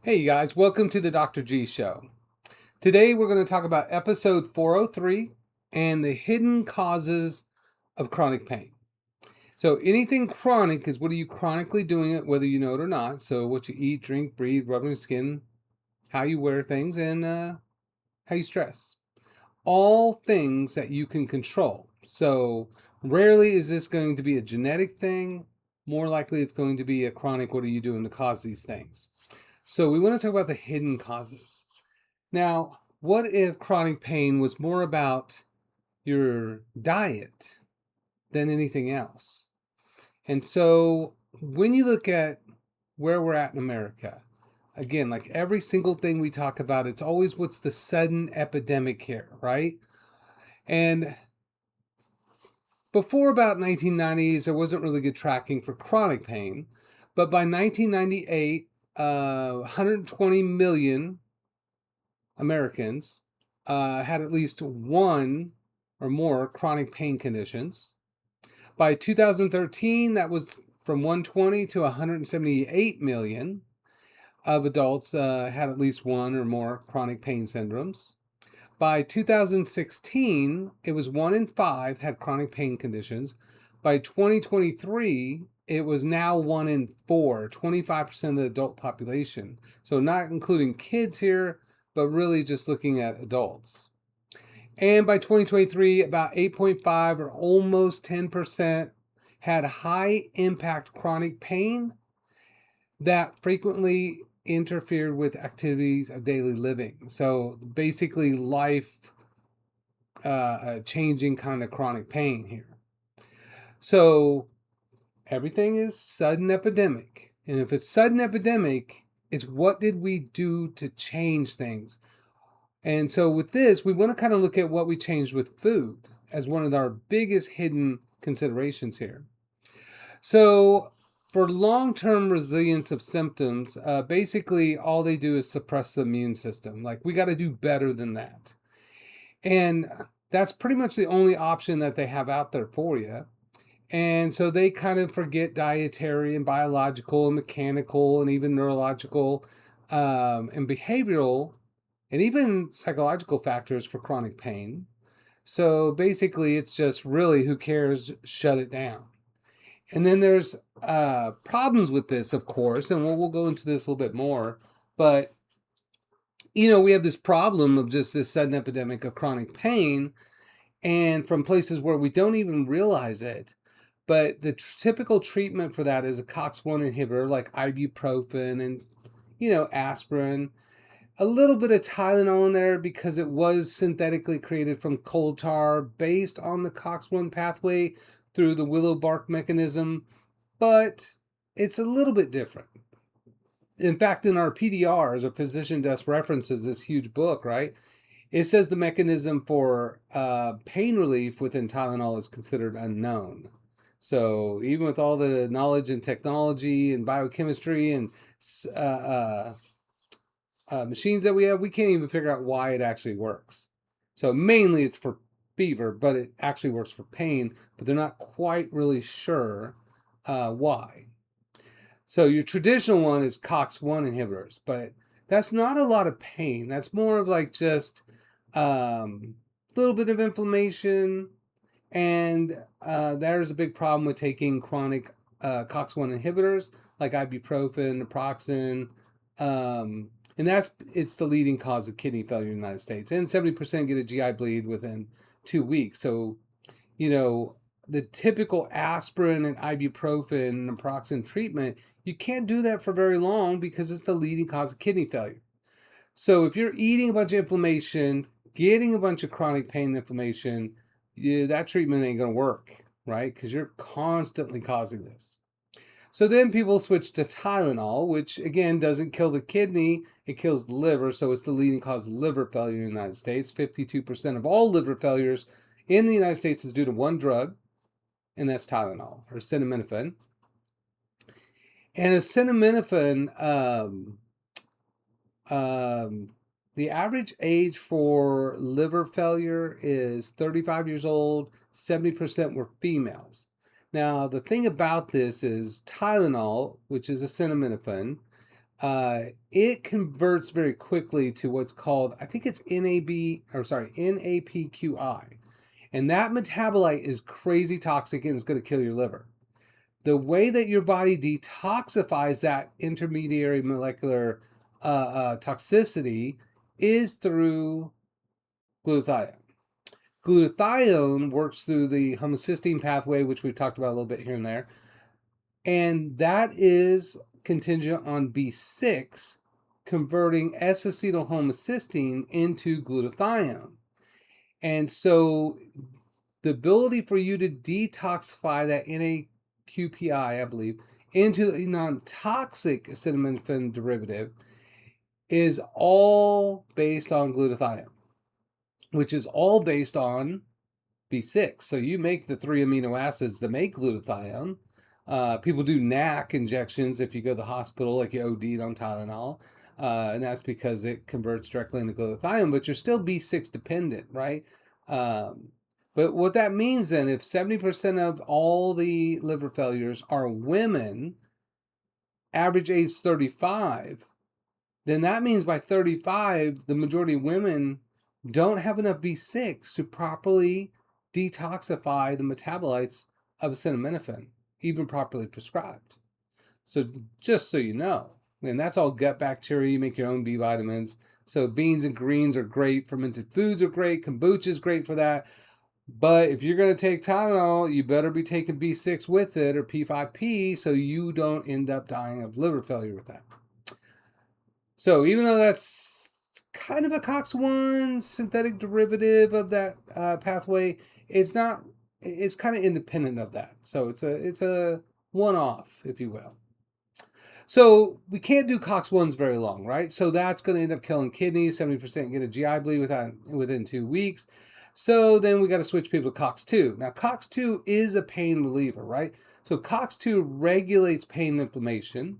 Hey you guys, welcome to the Dr. G Show. Today we're going to talk about episode 403 and the hidden causes of chronic pain. So anything chronic is what are you chronically doing it, whether you know it or not. So what you eat, drink, breathe, rubbing your skin, how you wear things, and how you stress. All things that you can control. So rarely is this going to be a genetic thing. More likely it's going to be a chronic, what are you doing to cause these things? So we want to talk about the hidden causes. Now, what if chronic pain was more about your diet than anything else? And so when you look at where we're at in America, again, like every single thing we talk about, it's always what's the sudden epidemic here, right? And before about 1990s, there wasn't really good tracking for chronic pain. But by 1998, 120 million Americans had at least one or more chronic pain conditions. By 2013, that was from 120 to 178 million of adults had at least one or more chronic pain syndromes. By 2016, it was 1 in 5 had chronic pain conditions. By 2023, it was now 1 in 4, 25% of the adult population. So not including kids here, but really just looking at adults. And by 2023, about 8.5 or almost 10% had high impact chronic pain that frequently interfered with activities of daily living. So basically life changing kind of chronic pain here. So everything is sudden epidemic. And if it's sudden epidemic, it's what did we do to change things? And so with this, we want to kind of look at what we changed with food as one of our biggest hidden considerations here. So for long-term resilience of symptoms, basically all they do is suppress the immune system. Like we got to do better than that. And that's pretty much the only option that they have out there for you. And so they kind of forget dietary and biological and mechanical and even neurological and behavioral and even psychological factors for chronic pain. So basically, it's just really who cares, shut it down. And then there's problems with this, of course, and we'll go into this a little bit more. But, we have this problem of just this sudden epidemic of chronic pain, and from places where we don't even realize it. But the typical treatment for that is a COX-1 inhibitor like ibuprofen and, aspirin. A little bit of Tylenol in there because it was synthetically created from coal tar based on the COX-1 pathway through the willow bark mechanism, but it's a little bit different. In fact, in our PDRs, or physician desk references, this huge book, right? It says the mechanism for pain relief within Tylenol is considered unknown. So even with all the knowledge and technology and biochemistry and machines that we have, we can't even figure out why it actually works. So mainly it's for fever, but it actually works for pain, but they're not quite really sure why. So your traditional one is COX-1 inhibitors, but that's not a lot of pain. That's more of like just a little bit of inflammation, and there's a big problem with taking chronic COX-1 inhibitors like ibuprofen, naproxen, and it's the leading cause of kidney failure in the United States. And 70% get a GI bleed within 2 weeks. So, the typical aspirin and ibuprofen and naproxen treatment, you can't do that for very long because it's the leading cause of kidney failure. So if you're eating a bunch of inflammation, getting a bunch of chronic pain and inflammation, that treatment ain't going to work, right? Because you're constantly causing this. So then people switch to Tylenol, which again doesn't kill the kidney, it kills the liver. So it's the leading cause of liver failure in the United States. 52% of all liver failures in the United States is due to one drug, and that's Tylenol or acetaminophen. And acetaminophen, the average age for liver failure is 35 years old, 70% were females. Now, the thing about this is Tylenol, which is acetaminophen, it converts very quickly to what's called, I think it's NAPQI. And that metabolite is crazy toxic and it's going to kill your liver. The way that your body detoxifies that intermediary molecular toxicity is through glutathione. Glutathione works through the homocysteine pathway, which we've talked about a little bit here and there. And that is contingent on B6 converting S-acetylhomocysteine into glutathione. And so the ability for you to detoxify that NAQPI, I believe, into a non-toxic acetaminophen derivative is all based on glutathione, which is all based on B6. So you make the 3 amino acids that make glutathione. People do NAC injections if you go to the hospital, like you OD'd on Tylenol. And that's because it converts directly into glutathione, but you're still B6 dependent, right? But what that means then, if 70% of all the liver failures are women, average age 35, then that means by 35, the majority of women don't have enough B6 to properly detoxify the metabolites of acetaminophen, even properly prescribed. So just so you know, and that's all gut bacteria. You make your own B vitamins. So beans and greens are great. Fermented foods are great. Kombucha is great for that. But if you're going to take Tylenol, you better be taking B6 with it or P5P so you don't end up dying of liver failure with that. So even though that's kind of a COX-1 synthetic derivative of that pathway, it's not. It's kind of independent of that. So it's a one-off, if you will. So we can't do COX-1s very long, right? So that's going to end up killing kidneys. 70% get a GI bleed within 2 weeks. So then we got to switch people to COX-2. Now, COX-2 is a pain reliever, right? So COX-2 regulates pain and inflammation,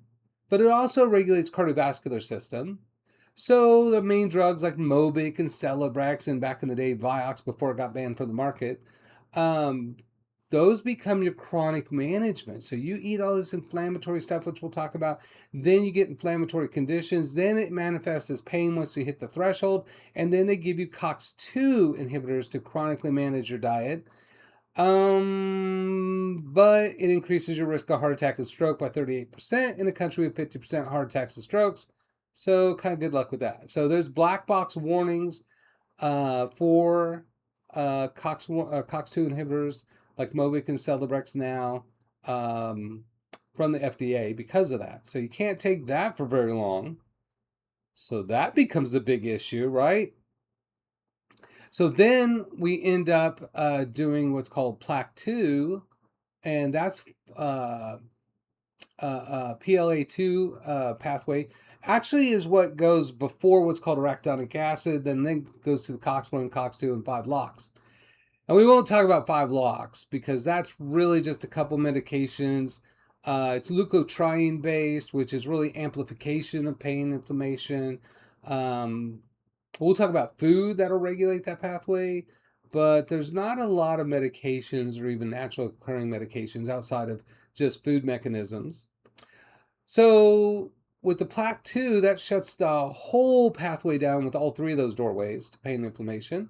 but it also regulates cardiovascular system. So the main drugs like Mobic and Celebrex and back in the day Vioxx before it got banned from the market, those become your chronic management. So you eat all this inflammatory stuff, which we'll talk about. Then you get inflammatory conditions. Then it manifests as pain once you hit the threshold. And then they give you COX-2 inhibitors to chronically manage your diet. But it increases your risk of heart attack and stroke by 38% in a country with 50% heart attacks and strokes. So kind of good luck with that. So there's black box warnings for COX-2 inhibitors like Mobic and Celebrex now from the FDA because of that. So you can't take that for very long. So that becomes a big issue, right? So then we end up doing what's called PLAQ2, and that's PLA2 pathway. Actually is what goes before what's called arachidonic acid, then goes to the COX-1, COX-2, and 5-LOX. And we won't talk about 5-LOX because that's really just a couple medications. It's leukotriene based, which is really amplification of pain, inflammation. We'll talk about food that'll regulate that pathway, but there's not a lot of medications or even natural occurring medications outside of just food mechanisms. So with the PLAQ2, that shuts the whole pathway down with all 3 of those doorways to pain and inflammation.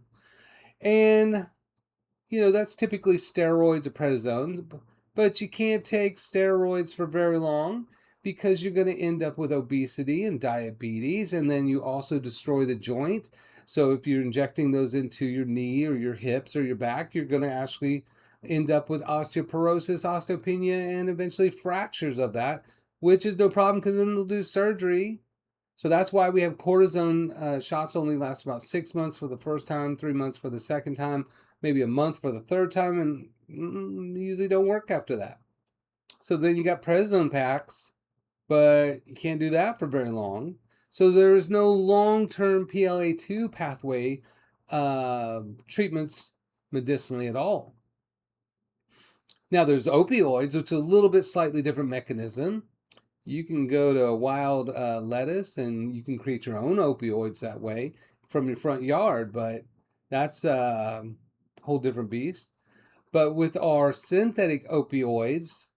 And that's typically steroids or prednisone, but you can't take steroids for very long because you're going to end up with obesity and diabetes, and then you also destroy the joint. So if you're injecting those into your knee or your hips or your back, you're going to actually end up with osteoporosis, osteopenia, and eventually fractures of that, which is no problem because then they'll do surgery. So that's why we have cortisone shots only last about 6 months for the first time, 3 months for the second time, maybe a month for the third time, and usually don't work after that. So then you got prednisone packs, but you can't do that for very long. So there is no long-term PLA2 pathway treatments medicinally at all. Now there's opioids, which is a little bit slightly different mechanism. You can go to a wild lettuce and you can create your own opioids that way from your front yard, but that's whole different beast. But with our synthetic opioids,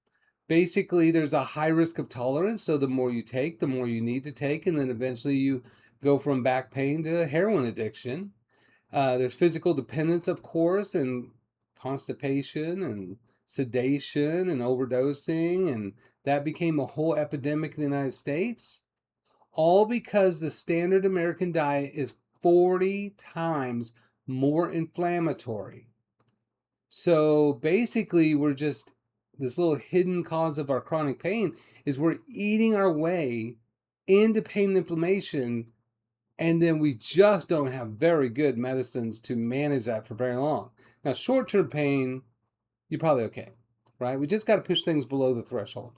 Basically, there's a high risk of tolerance. So the more you take, the more you need to take. And then eventually you go from back pain to heroin addiction. There's physical dependence, of course, and constipation and sedation and overdosing. And that became a whole epidemic in the United States. All because the standard American diet is 40 times more inflammatory. So basically, we're just, this little hidden cause of our chronic pain is we're eating our way into pain and inflammation, and then we just don't have very good medicines to manage that for very long. Now, short-term pain, you're probably okay, right? We just got to push things below the threshold.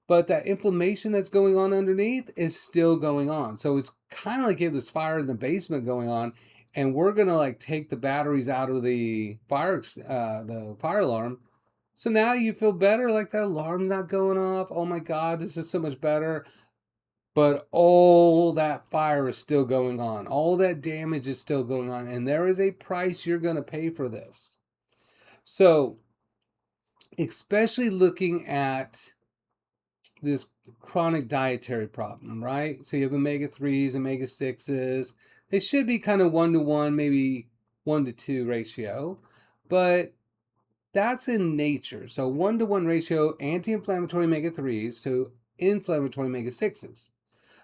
But that inflammation that's going on underneath is still going on. So it's kind of like you have this fire in the basement going on, and we're gonna like take the batteries out of the fire alarm. So now you feel better, like that alarm's not going off. Oh my God, this is so much better. But all that fire is still going on. All that damage is still going on, and there is a price you're gonna pay for this. So, especially looking at this chronic dietary problem, right? So you have omega-3s, omega-6s. They should be kind of 1-to-1, maybe 1-to-2 ratio, but that's in nature. So 1-to-1 ratio anti-inflammatory omega-3s to inflammatory omega-6s.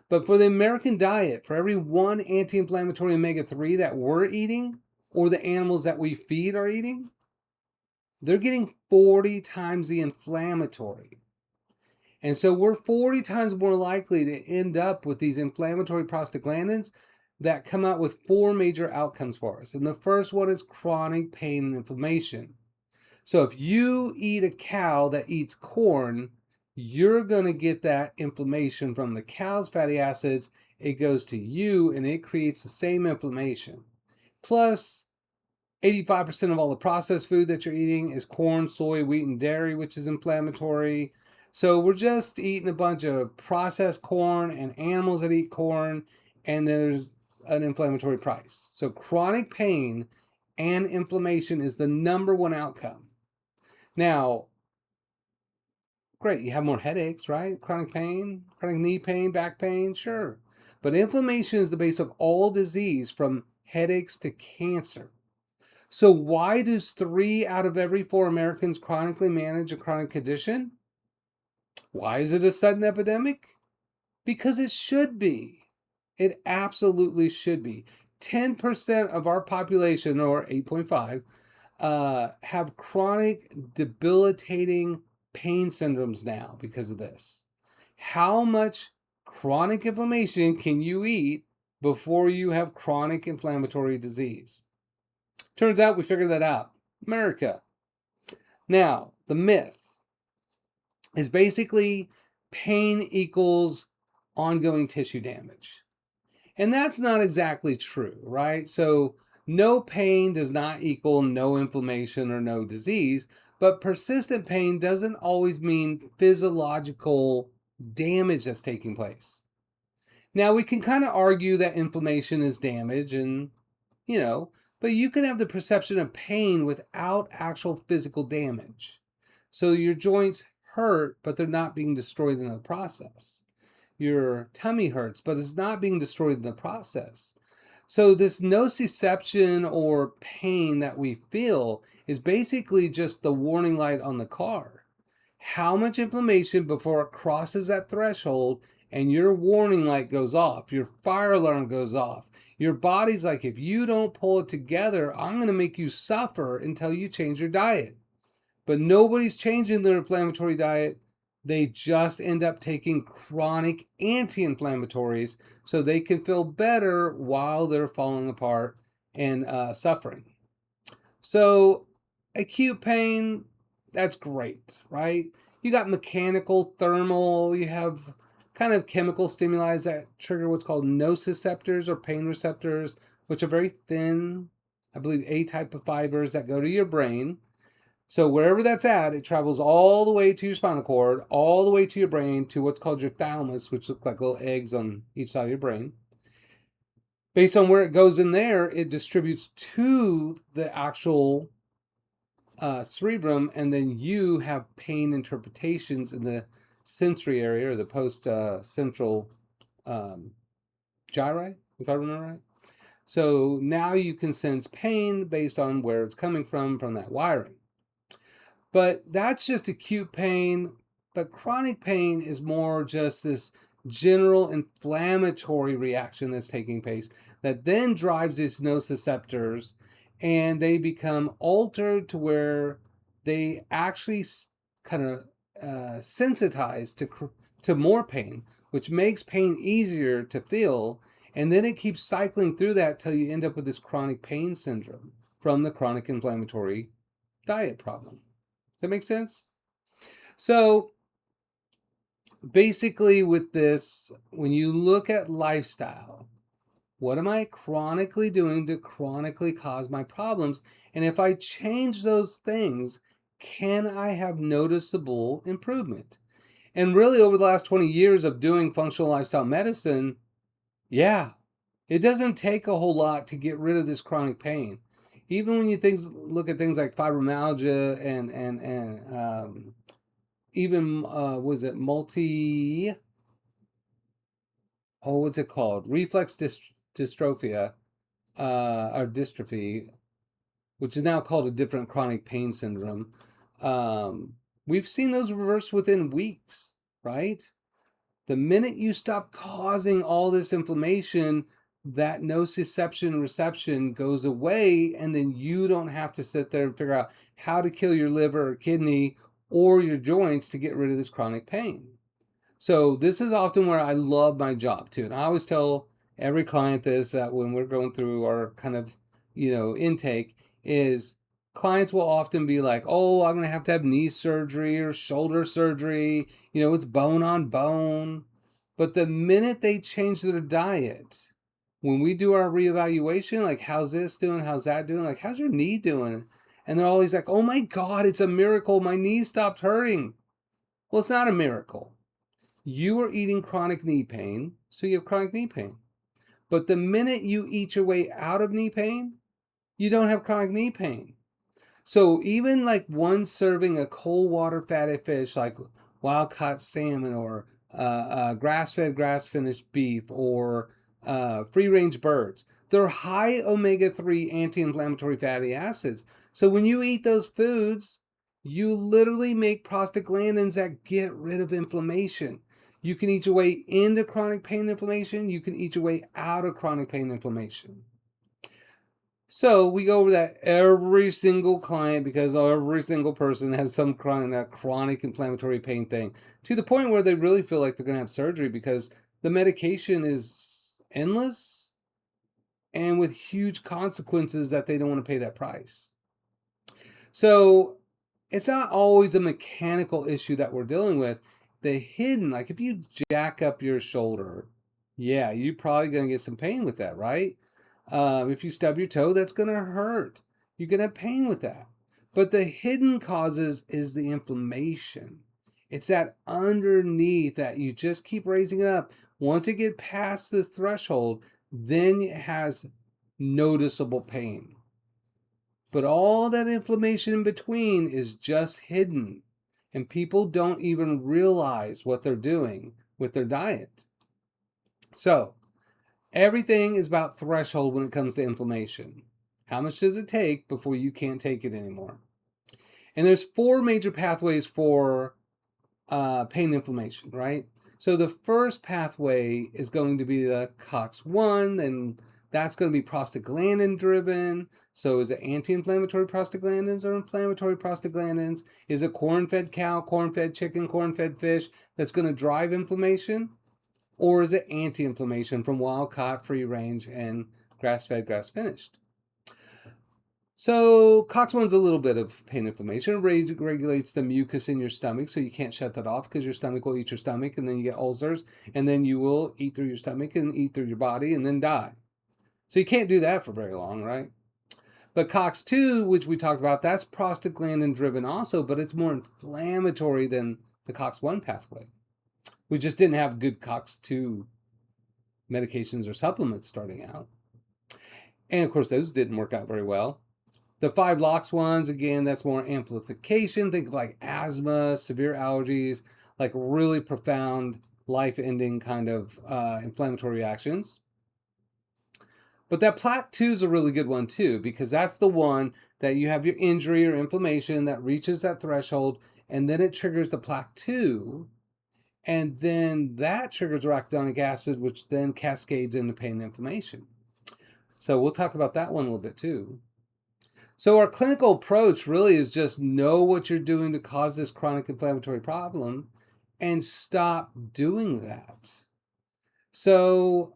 But for the American diet, for every one anti-inflammatory omega-3 that we're eating, or the animals that we feed are eating, they're getting 40 times the inflammatory. And so we're 40 times more likely to end up with these inflammatory prostaglandins that come out with 4 major outcomes for us. And the first one is chronic pain and inflammation. So if you eat a cow that eats corn, you're going to get that inflammation from the cow's fatty acids. It goes to you and it creates the same inflammation. Plus, 85% of all the processed food that you're eating is corn, soy, wheat, and dairy, which is inflammatory. So we're just eating a bunch of processed corn and animals that eat corn, and there's an inflammatory price. So chronic pain and inflammation is the #1 outcome. Now, great, you have more headaches, right? Chronic pain, chronic knee pain, back pain, sure. But inflammation is the base of all disease, from headaches to cancer. So why does 3 out of every 4 Americans chronically manage a chronic condition? Why is it a sudden epidemic? Because it should be. It absolutely should be. 10% of our population, or 8.5, have chronic debilitating pain syndromes now because of this. How much chronic inflammation can you eat before you have chronic inflammatory disease? Turns out we figured that out. America. Now, the myth is basically pain equals ongoing tissue damage. And that's not exactly true, right? So no pain does not equal no inflammation or no disease, but persistent pain doesn't always mean physiological damage that's taking place. Now, we can kind of argue that inflammation is damage and, but you can have the perception of pain without actual physical damage. So your joints hurt, but they're not being destroyed in the process. Your tummy hurts, but it's not being destroyed in the process. So this nociception or pain that we feel is basically just the warning light on the car. How much inflammation before it crosses that threshold and your warning light goes off, your fire alarm goes off. Your body's like, if you don't pull it together, I'm going to make you suffer until you change your diet. But nobody's changing their inflammatory diet. They just end up taking chronic anti-inflammatories so they can feel better while they're falling apart and suffering. So acute pain, that's great, right? You got mechanical, thermal, you have kind of chemical stimuli that trigger what's called nociceptors or pain receptors, which are very thin, I believe A type of fibers that go to your brain. So wherever that's at, it travels all the way to your spinal cord, all the way to your brain, to what's called your thalamus, which look like little eggs on each side of your brain. Based on where it goes in there, it distributes to the actual cerebrum, and then you have pain interpretations in the sensory area or the post central gyri, if I remember right. So now you can sense pain based on where it's coming from that wiring. But that's just acute pain. But chronic pain is more just this general inflammatory reaction that's taking place that then drives these nociceptors, and they become altered to where they actually kind of sensitize to more pain, which makes pain easier to feel. And then it keeps cycling through that till you end up with this chronic pain syndrome from the chronic inflammatory diet problem. Does that make sense? So basically with this, when you look at lifestyle, what am I chronically doing to chronically cause my problems? And if I change those things, can I have noticeable improvement? And really over the last 20 years of doing functional lifestyle medicine, yeah, it doesn't take a whole lot to get rid of this chronic pain. Even when you look at things like fibromyalgia and even was it what's it called, reflex dystrophia or dystrophy, which is now called a different chronic pain syndrome. We've seen those reverse within weeks, right? The minute you stop causing all this inflammation, that nociception reception goes away, and then you don't have to sit there and figure out how to kill your liver or kidney or your joints to get rid of this chronic pain. So this is often where I love my job too. And I always tell every client this, that when we're going through our kind of, intake, is clients will often be like, oh, I'm going to have knee surgery or shoulder surgery. It's bone on bone. But the minute they change their diet, when we do our reevaluation, like, how's this doing? How's that doing? Like, how's your knee doing? And they're always like, oh my God, it's a miracle. My knee stopped hurting. Well, it's not a miracle. You are eating chronic knee pain, so you have chronic knee pain. But the minute you eat your way out of knee pain, you don't have chronic knee pain. So even like one serving of cold water fatty fish like wild caught salmon or grass-fed, grass-finished beef or free-range birds, they're high omega-3 anti-inflammatory fatty acids. So when you eat those foods, you literally make prostaglandins that get rid of inflammation. You can eat your way into chronic pain inflammation. You can eat your way out of chronic pain inflammation. So we go over that every single client because every single person has some chronic inflammatory pain thing, to the point where they really feel like they're going to have surgery because the medication is endless and with huge consequences that they don't want to pay that price. So it's not always a mechanical issue that we're dealing with. The hidden, like if you jack up your shoulder, yeah, you're probably going to get some pain with that, right? If you stub your toe, that's going to hurt. You're going to have pain with that. But the hidden causes is the inflammation. It's that underneath that you just keep raising it up. Once it gets past this threshold, then it has noticeable pain. But all that inflammation in between is just hidden. And people don't even realize what they're doing with their diet. So, everything is about threshold when it comes to inflammation. How much does it take before you can't take it anymore? And there's 4 major pathways for pain inflammation, right? So the first pathway is going to be the COX-1, and that's going to be prostaglandin driven. So is it anti-inflammatory prostaglandins or inflammatory prostaglandins? Is it corn-fed cow, corn-fed chicken, corn-fed fish that's going to drive inflammation? Or is it anti-inflammation from wild-caught, free-range, and grass-fed, grass-finished? So COX-1 is a little bit of pain inflammation. It regulates the mucus in your stomach, so you can't shut that off because your stomach will eat your stomach, and then you get ulcers, and then you will eat through your stomach and eat through your body and then die. So you can't do that for very long, right? But COX-2, which we talked about, that's prostaglandin driven also, but it's more inflammatory than the COX-1 pathway. We just didn't have good COX-2 medications or supplements starting out. And of course, those didn't work out very well. The 5 LOX ones, again, that's more amplification. Think of like asthma, severe allergies, like really profound, life-ending kind of inflammatory reactions. But that plaque 2 is a really good one too, because that's the one that you have your injury or inflammation that reaches that threshold, and then it triggers the plaque 2, and then that triggers arachidonic acid, which then cascades into pain and inflammation. So we'll talk about that one a little bit too. So our clinical approach really is just know what you're doing to cause this chronic inflammatory problem and stop doing that. So,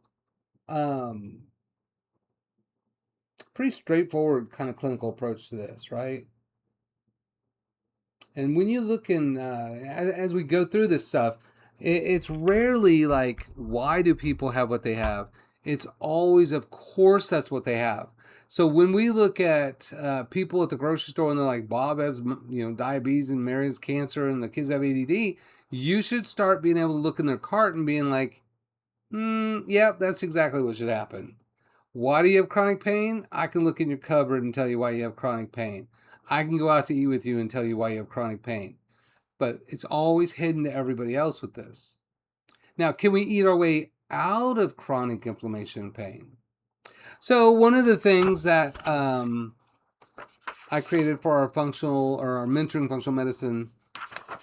pretty straightforward kind of clinical approach to this, right? And when you look in, as we go through this stuff, it's rarely like, why do people have what they have? It's always, of course, that's what they have. So when we look at people at the grocery store and they're like, Bob has, diabetes and Mary has cancer and the kids have ADD, you should start being able to look in their cart and being like, yeah, that's exactly what should happen. Why do you have chronic pain? I can look in your cupboard and tell you why you have chronic pain. I can go out to eat with you and tell you why you have chronic pain. But it's always hidden to everybody else with this. Now, can we eat our way out of chronic inflammation and pain? So one of the things that I created for our our mentoring functional medicine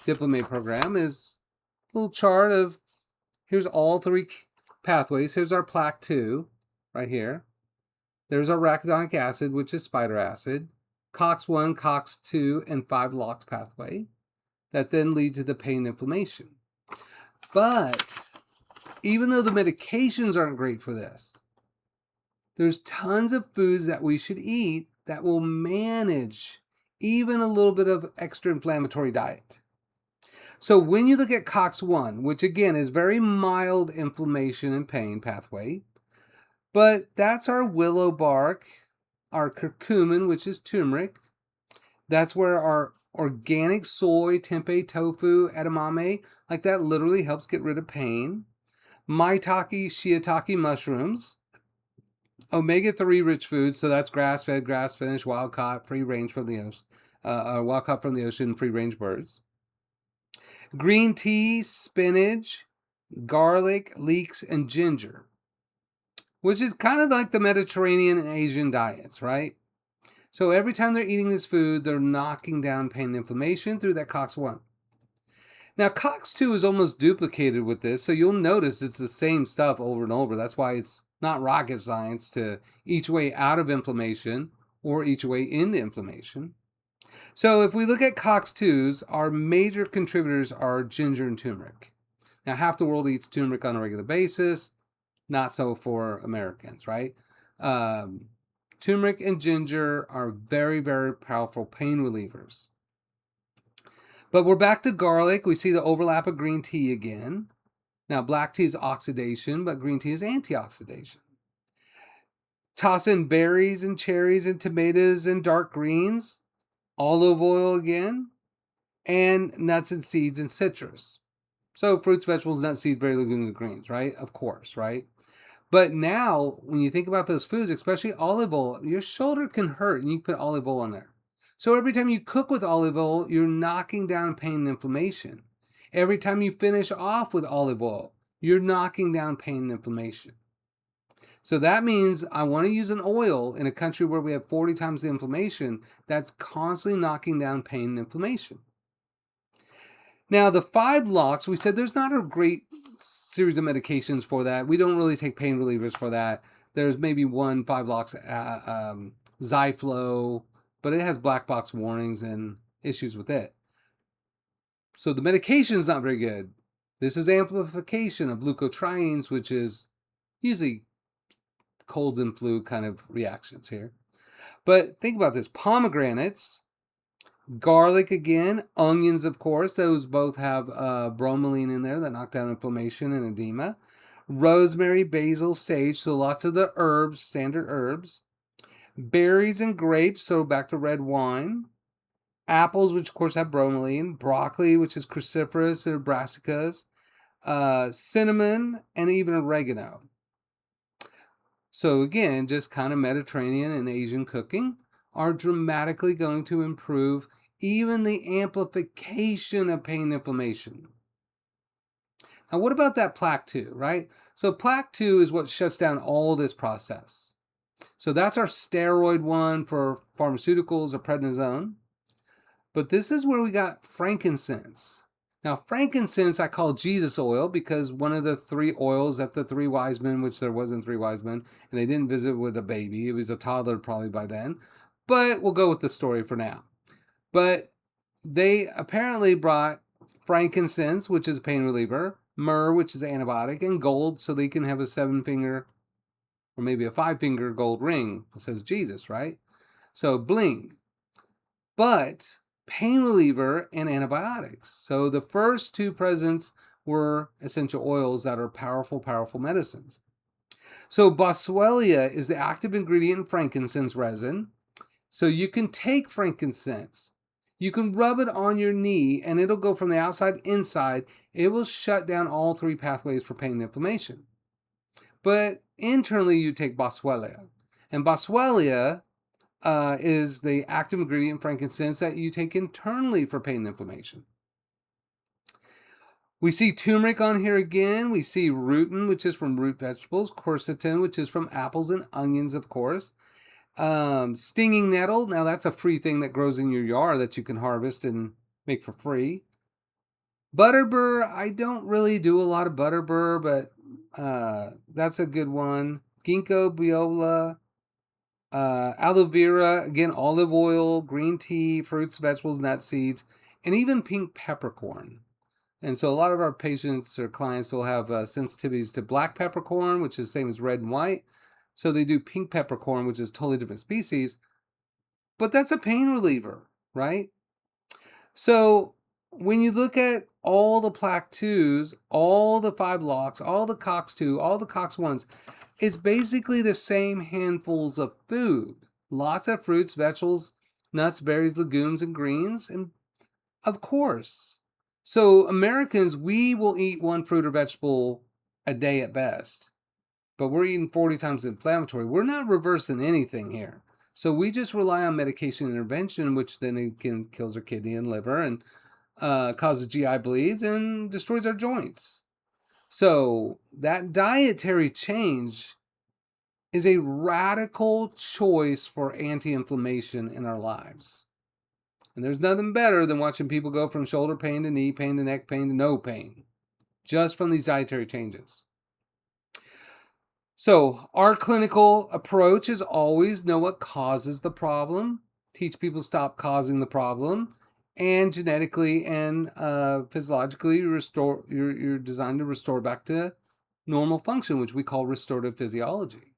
diplomate program is a little chart of, here's all 3 pathways. Here's our plaque 2 right here. There's our arachidonic acid, which is spider acid, COX-1, COX-2, and 5 LOX pathway that then lead to the pain and inflammation. But even though the medications aren't great for this, there's tons of foods that we should eat that will manage even a little bit of extra inflammatory diet. So when you look at COX-1, which again is very mild inflammation and pain pathway, but that's our willow bark, our curcumin, which is turmeric. That's where our organic soy, tempeh, tofu, edamame, like that literally helps get rid of pain. Maitake, shiitake mushrooms. Omega-3 rich foods, so that's grass-fed, grass-finished, wild-caught, free range from the ocean, wild-caught from the ocean, free-range birds. Green tea, spinach, garlic, leeks, and ginger, which is kind of like the Mediterranean and Asian diets, right? So every time they're eating this food, they're knocking down pain and inflammation through that COX-1. Now, COX-2 is almost duplicated with this, so you'll notice it's the same stuff over and over. That's why it's not rocket science to each way out of inflammation or each way into inflammation. So if we look at COX-2s, our major contributors are ginger and turmeric. Now, half the world eats turmeric on a regular basis. Not so for Americans, right? Turmeric and ginger are very, very powerful pain relievers. But we're back to garlic. We see the overlap of green tea again. Now, black tea is oxidation, but green tea is antioxidation. Toss in berries and cherries and tomatoes and dark greens, olive oil again, and nuts and seeds and citrus. So fruits, vegetables, nuts, seeds, berries, legumes, and greens, right? Of course, right? But now, when you think about those foods, especially olive oil, your shoulder can hurt and you can put olive oil on there. So every time you cook with olive oil, you're knocking down pain and inflammation. Every time you finish off with olive oil, you're knocking down pain and inflammation. So that means I want to use an oil in a country where we have 40 times the inflammation that's constantly knocking down pain and inflammation. Now, the 5 LOX, we said there's not a great series of medications for that. We don't really take pain relievers for that. There's maybe one 5 LOX Zyflow, but it has black box warnings and issues with it. So the medication is not very good. This is amplification of leukotrienes, which is usually colds and flu kind of reactions here. But think about this. Pomegranates, garlic again, onions, of course. Those both have bromelain in there that knock down inflammation and edema. Rosemary, basil, sage, so lots of the herbs, standard herbs. Berries and grapes, so back to red wine. Apples, which of course have bromelain. Broccoli, which is cruciferous or brassicas. Cinnamon, and even oregano. So again, just kind of Mediterranean and Asian cooking. are dramatically going to improve even the amplification of pain and inflammation. Now, what about that plaque 2, right? So plaque 2 is what shuts down all this process. So that's our steroid one for pharmaceuticals or prednisone. But this is where we got frankincense. Now, frankincense I call Jesus oil because one of the 3 oils that the 3 wise men, which there wasn't 3 wise men, and they didn't visit with a baby. It was a toddler probably by then. But we'll go with the story for now. But they apparently brought frankincense, which is a pain reliever, myrrh, which is antibiotic, and gold so they can have a 7-finger or maybe a 5-finger gold ring that says Jesus, right? So bling. But pain reliever and antibiotics. So the first 2 presents were essential oils that are powerful, powerful medicines. So boswellia is the active ingredient in frankincense resin. So you can take frankincense, you can rub it on your knee, and it'll go from the outside inside. It will shut down all 3 pathways for pain and inflammation. But internally, you take boswellia. And boswellia is the active ingredient in frankincense that you take internally for pain and inflammation. We see turmeric on here again. We see rutin, which is from root vegetables. Quercetin, which is from apples and onions, of course. Stinging nettle. Now, that's a free thing that grows in your yard that you can harvest and make for free. Butterbur. I don't really do a lot of butterbur, but that's a good one. Ginkgo biloba. Aloe vera, again, olive oil, green tea, fruits, vegetables, nuts, seeds, and even pink peppercorn. And so a lot of our patients or clients will have sensitivities to black peppercorn, which is the same as red and white. So they do pink peppercorn, which is totally different species. But that's a pain reliever, right? So when you look at all the plaque 2s, all the 5-LOX, all the COX-2, all the COX-1s, it's basically the same handfuls of food. Lots of fruits, vegetables, nuts, berries, legumes, and greens. And of course. So Americans, we will eat 1 fruit or vegetable a day at best. But we're eating 40 times the inflammatory. We're not reversing anything here. So we just rely on medication intervention, which then it kills our kidney and liver and causes GI bleeds and destroys our joints. So that dietary change is a radical choice for anti-inflammation in our lives. And there's nothing better than watching people go from shoulder pain to knee pain to neck pain to no pain, just from these dietary changes. So our clinical approach is always know what causes the problem, teach people to stop causing the problem, and genetically and physiologically restore. You're designed to restore back to normal function, which we call restorative physiology.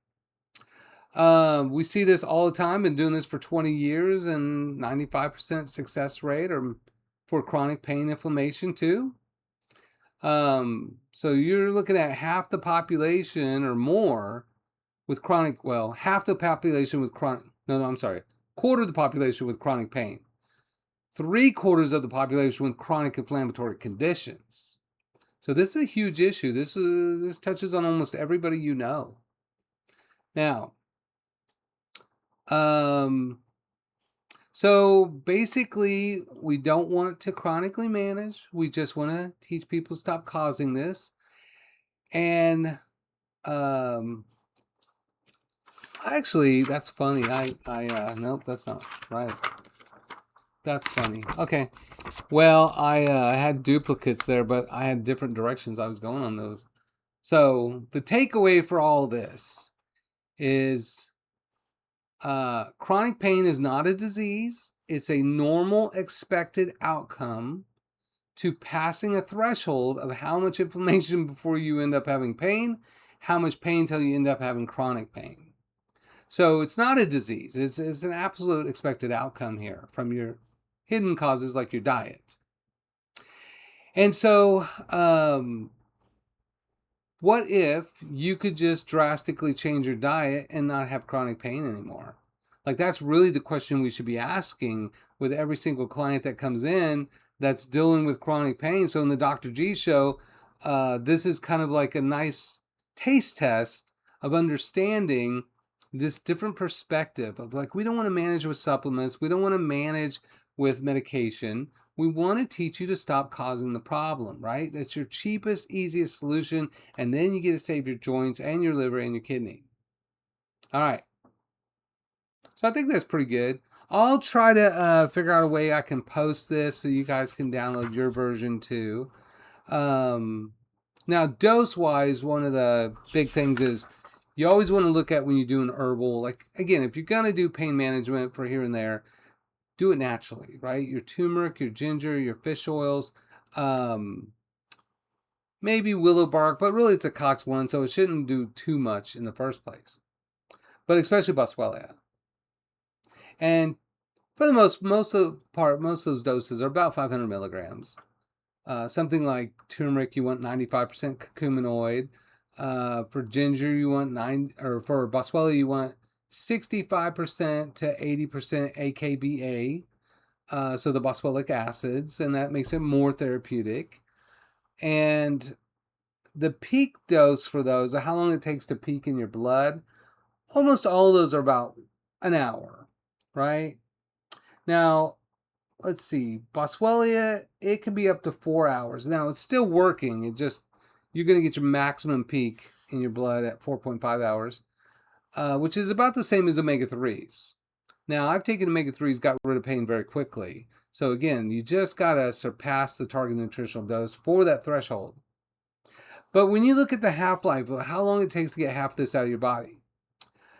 We see this all the time. Been doing this for 20 years, and 95% success rate or for chronic pain inflammation too. So you're looking at half the population or more with chronic, well, half the population with chronic, quarter of the population with chronic pain. 3/4 of the population with chronic inflammatory conditions. So this is a huge issue. This touches on almost everybody you know. Now, so basically, we don't want to chronically manage. We just want to teach people to stop causing this. And actually, that's funny. Nope, that's not right. That's funny. Okay. Well, I had duplicates there, but I had different directions I was going on those. So the takeaway for all this is chronic pain is not a disease. It's a normal expected outcome to passing a threshold of how much inflammation before you end up having pain, how much pain till you end up having chronic pain. So it's not a disease. It's an absolute expected outcome here from your hidden causes like your diet. And so what if you could just drastically change your diet and not have chronic pain anymore? Like, that's really the question we should be asking with every single client that comes in that's dealing with chronic pain. So in the Dr. G show, this is kind of like a nice taste test of understanding this different perspective of like, we don't want to manage with supplements. We don't want to manage with medication. We want to teach you to stop causing the problem, right? That's your cheapest, easiest solution. And then you get to save your joints and your liver and your kidney. All right. So I think that's pretty good. I'll try to figure out a way I can post this so you guys can download your version too. Now, dose-wise, one of the big things is you always want to look at when you do an herbal. Like, again, if you're going to do pain management for here and there, do it naturally, right? Your turmeric, your ginger, your fish oils, maybe willow bark, but really it's a COX-1, so it shouldn't do too much in the first place. But especially boswellia. And for the most of those doses are about 500 milligrams. Something like turmeric, you want 95% curcuminoid. For ginger, you want for boswellia, you want 65% to 80% AKBA. So the boswellic acids, and that makes it more therapeutic. And the peak dose for those, how long it takes to peak in your blood, almost all of those are about an hour, right? Now, let's see, boswellia, it can be up to 4 hours. Now, it's still working. You're going to get your maximum peak in your blood at 4.5 hours, which is about the same as omega-3s. Now, I've taken omega-3s, got rid of pain very quickly. So again, you just got to surpass the target nutritional dose for that threshold. But when you look at the half-life of how long it takes to get half this out of your body.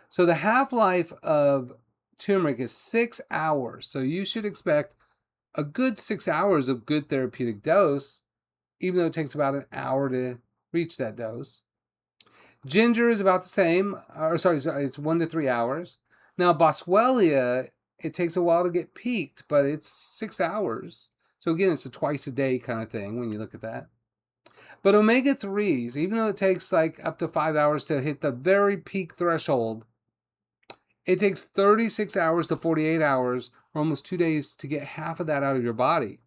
So the half-life of turmeric is 6 hours. So you should expect a good 6 hours of good therapeutic dose, even though it takes about an hour to reach that dose. Ginger is about the same, it's 1 to 3 hours. Now, boswellia, it takes a while to get peaked, but it's 6 hours. So again, it's a twice a day kind of thing when you look at that. But omega-3s, even though it takes like up to 5 hours to hit the very peak threshold, it takes 36 hours to 48 hours, or almost 2 days, to get half of that out of your body.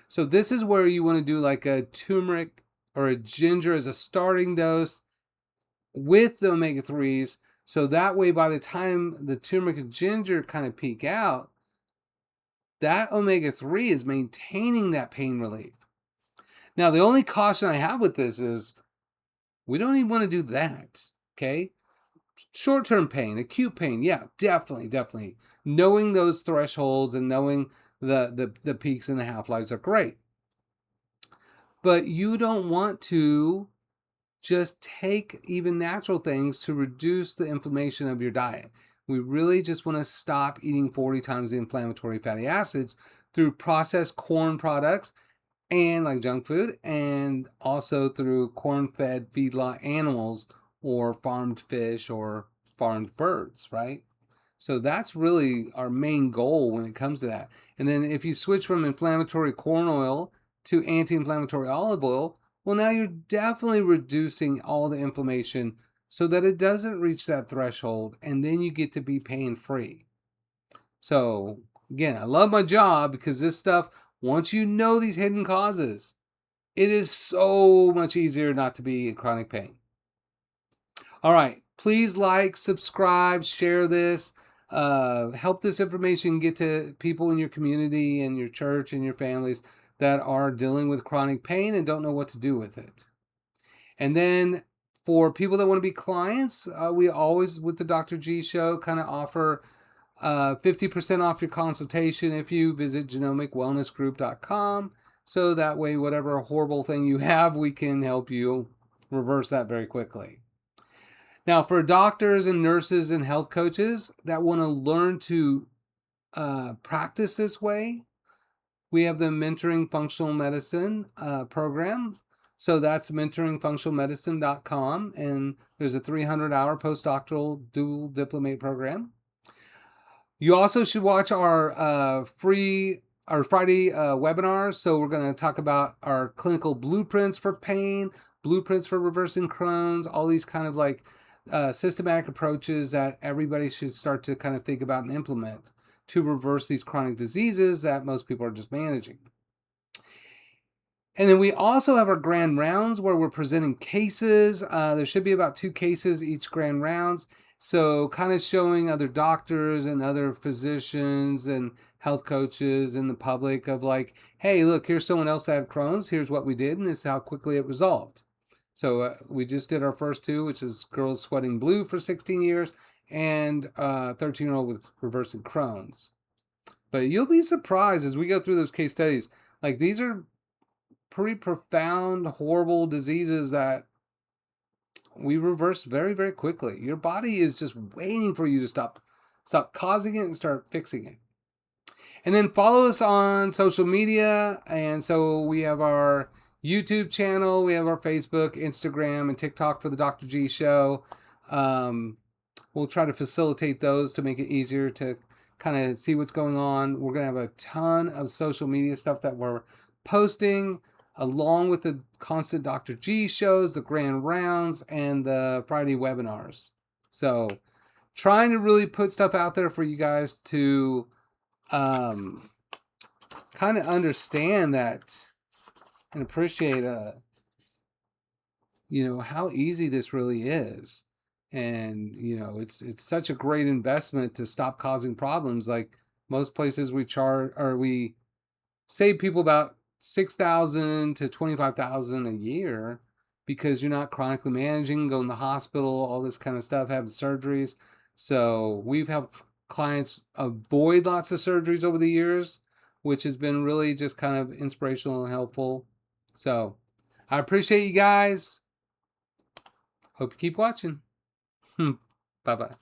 So this is where you want to do like a turmeric or a ginger as a starting dose with the omega-3s. So that way, by the time the turmeric and ginger kind of peak out, that omega-3 is maintaining that pain relief. Now, the only caution I have with this is we don't even want to do that, okay? Short-term pain, acute pain, yeah, definitely. Knowing those thresholds and knowing the peaks and the half-lives are great. But you don't want to just take even natural things to reduce the inflammation of your diet. We really just want to stop eating 40 times the inflammatory fatty acids through processed corn products and like junk food, and also through corn-fed feedlot animals or farmed fish or farmed birds, right? So that's really our main goal when it comes to that. And then if you switch from inflammatory corn oil to anti-inflammatory olive oil, well, now you're definitely reducing all the inflammation so that it doesn't reach that threshold, and then you get to be pain-free. So again, I love my job because this stuff, once you know these hidden causes, it is so much easier not to be in chronic pain. All right, please like, subscribe, share this. Help this information get to people in your community and your church and your families that are dealing with chronic pain and don't know what to do with it. And then for people that want to be clients, we always, with the Dr. G Show, kind of offer 50% off your consultation if you visit genomicwellnessgroup.com. So that way, whatever horrible thing you have, we can help you reverse that very quickly. Now, for doctors and nurses and health coaches that want to learn to practice this way, we have the Mentoring Functional Medicine program. So that's mentoringfunctionalmedicine.com, and there's a 300-hour postdoctoral dual diplomate program. You also should watch our Friday webinars. So we're going to talk about our clinical blueprints for pain, blueprints for reversing Crohn's, all these kind of like systematic approaches that everybody should start to kind of think about and implement to reverse these chronic diseases that most people are just managing. And then we also have our grand rounds where we're presenting cases. There should be about 2 cases each grand rounds. So kind of showing other doctors and other physicians and health coaches and the public of like, hey, look, here's someone else that had Crohn's. Here's what we did, and this is how quickly it resolved. So we just did our first two, which is girls sweating blue for 16 years and 13-year-old with reversing Crohn's. But you'll be surprised as we go through those case studies. Like, these are pretty profound, horrible diseases that we reverse very, very quickly. Your body is just waiting for you to stop causing it and start fixing it. And then follow us on social media. And so we have our YouTube channel, we have our Facebook, Instagram, and TikTok for the Dr. G Show. We'll try to facilitate those to make it easier to kind of see what's going on. We're going to have a ton of social media stuff that we're posting, along with the constant Dr. G shows, the grand rounds, and the Friday webinars. So trying to really put stuff out there for you guys to kind of understand that and appreciate how easy this really is. And it's such a great investment to stop causing problems. Like, most places we save people about $6,000 to $25,000 a year because you're not chronically managing, going to the hospital, all this kind of stuff, having surgeries. So we've helped clients avoid lots of surgeries over the years, which has been really just kind of inspirational and helpful. So I appreciate you guys. Hope you keep watching. Bye-bye.